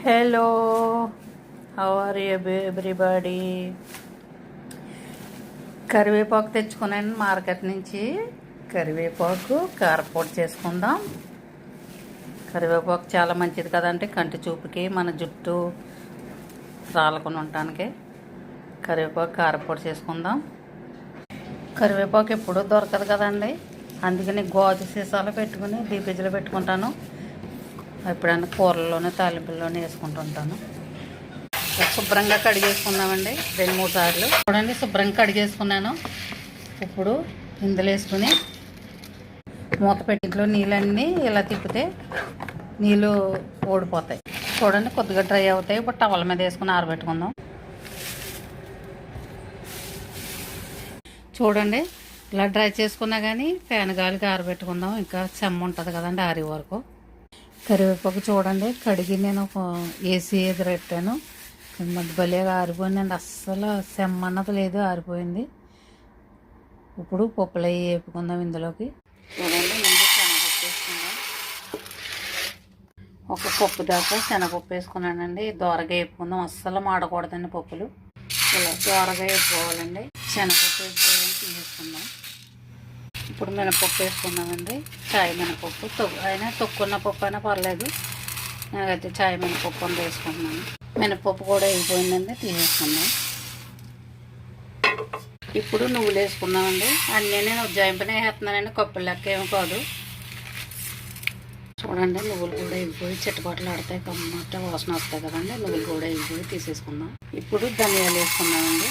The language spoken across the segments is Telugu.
Hello, how are you everybody? కరివేపాకు తెచ్చుకున్నాను మార్కెట్ నుంచి. కరివేపాకు కారపొడి చేసుకుందాం. కరివేపాకు చాలా మంచిది కదండి కంటి చూపుకి, మన జుట్టు రాలకుండా ఉండటానికి. కరివేపాకు కారపొడి చేసుకుందాం. కరివేపాకు ఎప్పుడూ దొరకదు కదండి, అందుకని గాజు సీసాలో పెట్టుకుని డీపీజీలో పెట్టుకుంటాను. ఎప్పుడైనా కూరల్లోనే తాలింపుల్లోనే వేసుకుంటుంటాను. శుభ్రంగా కడిగేసుకున్నామండి 2-3 సార్లు. చూడండి, శుభ్రంగా కడిగేసుకున్నాను. ఇప్పుడు ఇందులో వేసుకుని మూత పెట్టిలో నీళ్ళన్నీ ఇలా తిప్పితే నీళ్ళు ఓడిపోతాయి. చూడండి, కొద్దిగా డ్రై అవుతాయి. ఇప్పుడు టవల్ మీద వేసుకుని ఆరబెట్టుకుందాం. చూడండి, ఇలా డ్రై చేసుకున్నా కానీ ఫ్యాన్ గాలికి ఆరబెట్టుకుందాం. ఇంకా చెమ్మ ఉంటుంది కదండి ఆరి వరకు. కరివేపాకు చూడండి, కడిగి నేను ఏసీ ఎదురెట్టాను. భలేగా ఆరిపోయిందండి, అస్సలు సెమ్మన్నది లేదు, ఆరిపోయింది. ఇప్పుడు పప్పులు అవి వేపుకుందాం ఇందులోకి. చూడండి, ముందు శనగపప్పు వేసుకుందాం. ఒక పప్పు దాకా శనగపప్పు వేసుకున్నానండి. దోరగా వేపుకుందాం, అస్సలు మాడకూడదండి పప్పులు. ఇలా దోరగా వేపుకోవాలండి. శనగపప్పు వేసుకోవాలని తీసేసుకుందాం. ఇప్పుడు మినపప్పు వేసుకున్నామండి. చాయ్ మినపప్పు, అయినా తొక్కున్న పప్పు అయినా పర్లేదు. నేనైతే చాయ్ మినపప్పు అని వేసుకుంటున్నాను. మినపప్పు కూడా అయిపోయిందండి, తీసేసుకుందాం. ఇప్పుడు నువ్వులు వేసుకున్నామండి. అన్నీ నేను జాయింపునే వేస్తున్నానండి, కప్పులు లెక్క ఏమి కాదు. చూడండి, నువ్వులు కూడా అయిపోయి చిట్టపట్లు ఆడతాయి, కమ్మట వాసన వస్తాయి కదండి. నువ్వులు కూడా అయిపోయి తీసేసుకుందాం. ఇప్పుడు ధనియాలు వేసుకున్నామండి.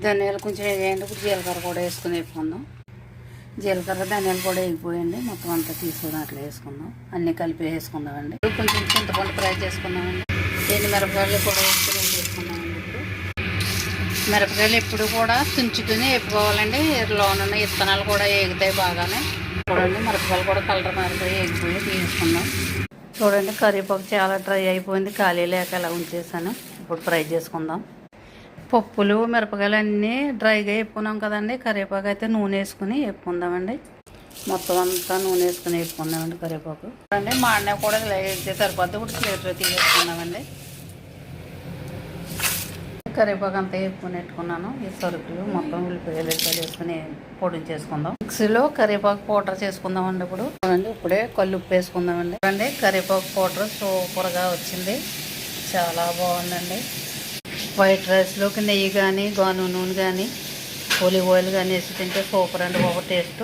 ధనియాలు కొంచెం వేయండి. ఇప్పుడు జీలకర్ర కూడా వేసుకుని వేసుకుందాం. జీలకర్ర ధనియాలు కూడా వేగిపోయండి. మొత్తం అంతా తీసుకుని అట్లా వేసుకుందాం. అన్నీ కలిపి వేసుకుందామండి. కొంచెం చింతపండు ఫ్రై చేసుకుందామండి. మిరపకాయలు కూడా వేసుకుని వేసుకుందామండి. ఇప్పుడు మిరపకాయలు ఎప్పుడు కూడా తుంచుకుని వేపుకోవాలండి. లోనున్న విత్తనాలు కూడా వేగుతాయి బాగానే. చూడండి, మిరపకాయలు కూడా కలర్ మారిపోయి వేగిపోయి తీసుకుందాం. చూడండి, కరివేపాకు చాలా డ్రై అయిపోయింది, ఖాళీ లేక అలా ఉంచేసాను. ఇప్పుడు ఫ్రై చేసుకుందాం. పప్పులు మిరపకాయలు అన్నీ డ్రైగా వేపుకున్నాం కదండి. కరివేపాకు అయితే నూనె వేసుకుని వేపుకుందామండి. మొత్తం అంతా నూనె వేసుకుని వేపుకుందామండి కరివేపాకు. చూడండి, మాడిన కూడా ఇలా వేస్తే సరిపోద్ది. ఇప్పుడు ప్లేట్లో తీసేసుకుందామండి. కరివేపాకు అంతా వేపుకొని పెట్టుకున్నాను. ఈ సరుకులు మొత్తం ఉల్లిపాయలు వేసుకుని పొడి చేసుకుందాం. మిక్సీలో కరివేపాకు పౌడర్ చేసుకుందామండి. ఇప్పుడు చూడండి, ఇప్పుడే కల్లుప్పు వేసుకుందామండి. చూడండి, కరివేపాకు పౌడర్ సూపర్గా వచ్చింది, చాలా బాగుందండి. వైట్ రైస్లోకి నెయ్యి కానీ గాను నూనె కానీ ఒలివ్ ఆయిల్ కానీ వేసి తింటే సూపర్ అండి, ఒక టేస్ట్.